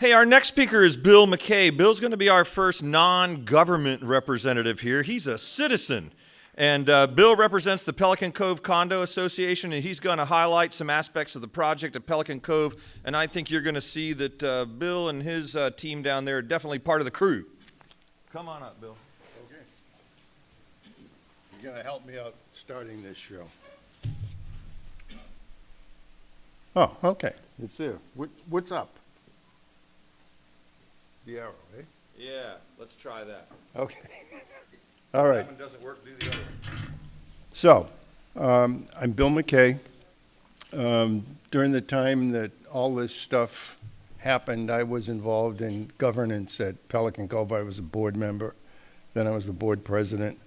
Hey, our next speaker is Bill McKay. Bill's going to be our first non-government representative here. He's a citizen. And Bill represents the Pelican Cove Condo Association, and he's going to highlight some aspects of the project at Pelican Cove. And I think you're going to see that Bill and his team down there are definitely part of the crew. Come on up, Bill. Okay. You're going to help me out starting this show. Oh, okay. It's there. What's up? The arrow, eh? Yeah, let's try that. Okay. All right. If that one doesn't work, do the other one. So, I'm Bill McKay. During the time that all this stuff happened, I was involved in governance at Pelican Cove. I was a board member. Then I was the board president.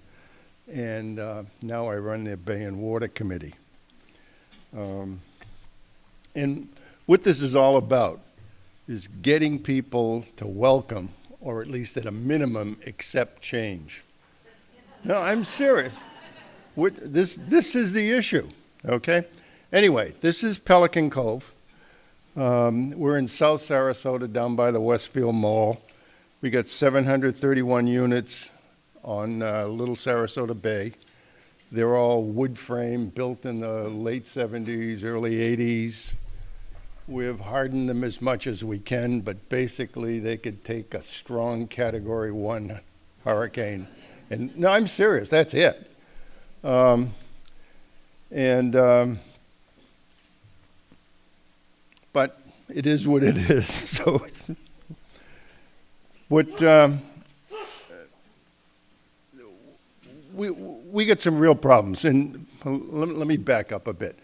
And now I run the Bay and Water Committee. And what this is all about is getting people to welcome, or at least at a minimum, accept change. No, I'm serious. This is the issue, okay? Anyway, this is Pelican Cove. We're in South Sarasota, down by the Westfield Mall. We got 731 units on Little Sarasota Bay. They're all wood frame, built in the late 70s, early 80s. We've hardened them as much as we can, but basically they could take a strong Category 1 hurricane. And no, I'm serious, that's it. But it is what it is. So we got some real problems, and let me back up a bit.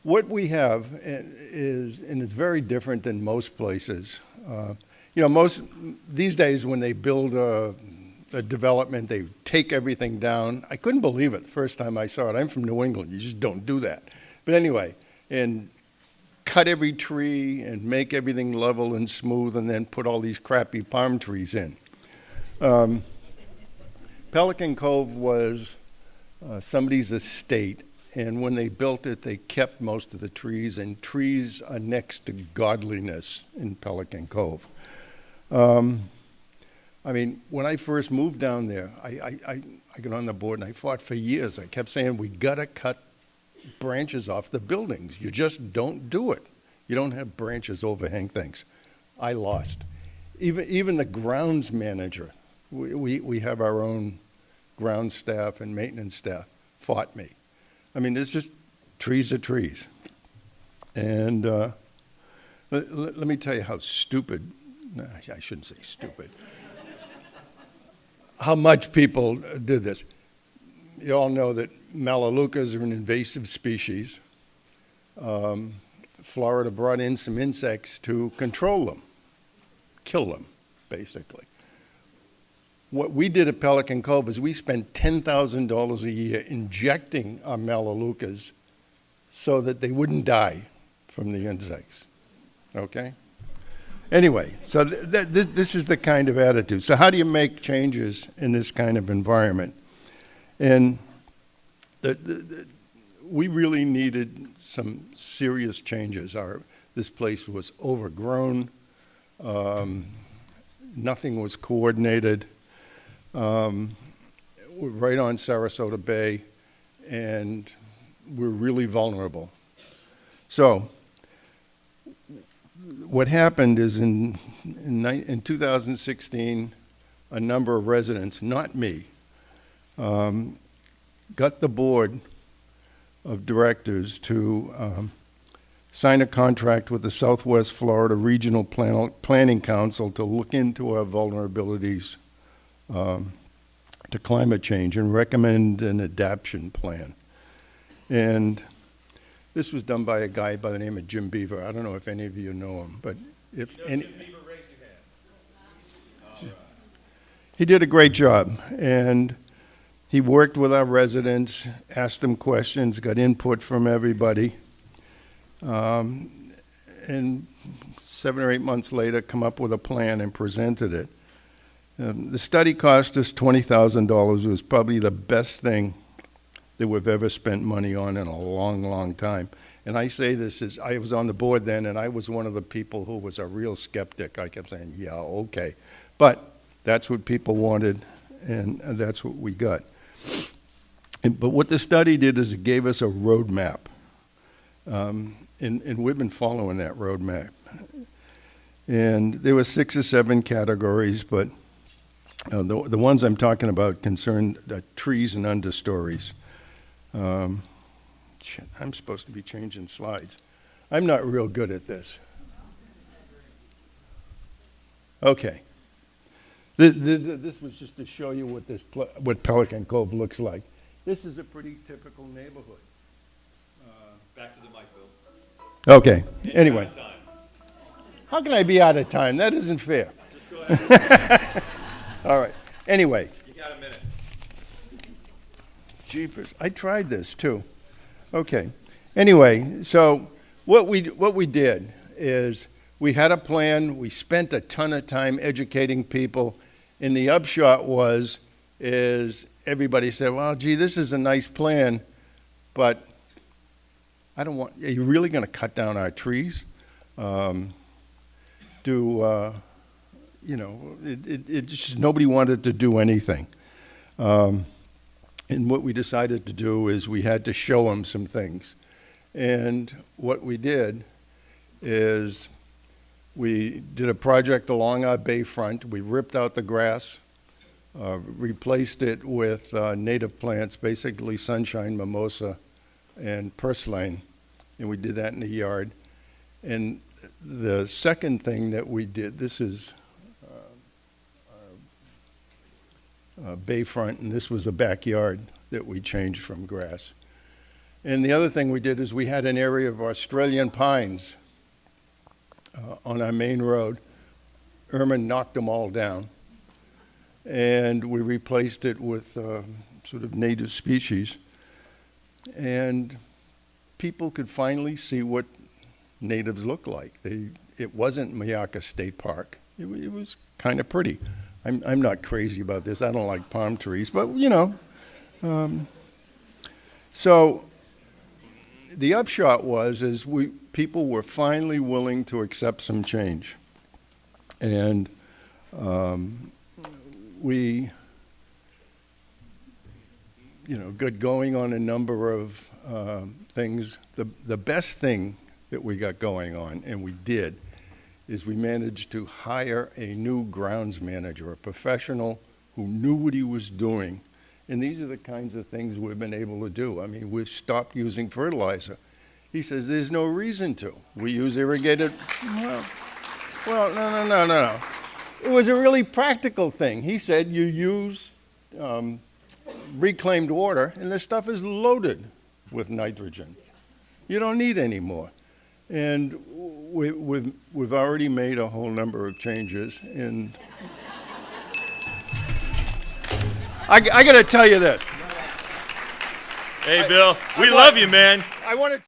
What we have is, and it's very different than most places. These days when they build a development, they take everything down. I couldn't believe it the first time I saw it. I'm from New England. You just don't do that. But anyway, and cut every tree and make everything level and smooth, and then put all these crappy palm trees in. Pelican Cove was somebody's estate, and when they built it, they kept most of the trees, and trees are next to godliness in Pelican Cove. I mean, when I first moved down there, I got on the board and I fought for years. I kept saying, we gotta cut branches off the buildings. You just don't do it. You don't have branches overhang things. I lost. Even the grounds manager, we have our own ground staff and maintenance staff, fought me. I mean, it's just trees are trees. And let me tell you how stupid, no, I shouldn't say stupid, how much people do this. You all know that melaleucas are an invasive species. Florida brought in some insects to control them, kill them, basically. What we did at Pelican Cove is we spent $10,000 a year injecting our melaleucas so that they wouldn't die from the insects, okay? Anyway, so this is the kind of attitude. So how do you make changes in this kind of environment? And we really needed some serious changes. This place was overgrown. Nothing was coordinated. We're right on Sarasota Bay, and we're really vulnerable. So what happened is in 2016, a number of residents, not me, got the board of directors to sign a contract with the Southwest Florida Regional Planning Council to look into our vulnerabilities to climate change and recommend an adaptation plan. And this was done by a guy by the name of Jim Beaver. I don't know if any of you know him, but if any, Jim Beaver, raise your hand. he did a great job. And he worked with our residents, asked them questions, got input from everybody. And 7 or 8 months later, come up with a plan and presented it. The study cost us $20,000. It was probably the best thing that we've ever spent money on in a long, long time. And I say this as I was on the board then, and I was one of the people who was a real skeptic. I kept saying, yeah, okay. But that's what people wanted, and that's what we got. But what the study did is it gave us a roadmap. And we've been following that roadmap. And there were 6 or 7 categories, but the ones I'm talking about concern trees and understories. Shit, I'm supposed to be changing slides. I'm not real good at this. Okay. This was just to show you what Pelican Cove looks like. This is a pretty typical neighborhood. Back to the mic, Bill. Okay. Anyway. How can I be out of time? That isn't fair. Just go ahead. All right. Anyway. You got a minute. Jeepers. I tried this too. Okay. Anyway, so what we did is we had a plan. We spent a ton of time educating people. And the upshot is everybody said, well, gee, this is a nice plan, but are you really going to cut down our trees? It just, nobody wanted to do anything. And what we decided to do is we had to show them some things. And what we did is we did a project along our bayfront. We ripped out the grass, replaced it with native plants, basically sunshine, mimosa, and purslane. And we did that in the yard. And the second thing that we did, this is bayfront, and this was a backyard that we changed from grass. And the other thing we did is we had an area of Australian pines on our main road. Irma knocked them all down, and we replaced it with sort of native species. And people could finally see what natives look like. It wasn't Mayaka State Park. It was kind of pretty. I'm not crazy about this. I don't like palm trees, but you know. So the upshot is people were finally willing to accept some change, and we got going on a number of things. The best thing that we got going on, and we did, is we managed to hire a new grounds manager, a professional who knew what he was doing. And these are the kinds of things we've been able to do. I mean, we've stopped using fertilizer. He says there's no reason to. We use irrigated. Well, no. It was a really practical thing. He said you use reclaimed water, and this stuff is loaded with nitrogen. You don't need any more. And we've already made a whole number of changes. And I got to tell you this. Hey, Bill, we love you, man. I want to.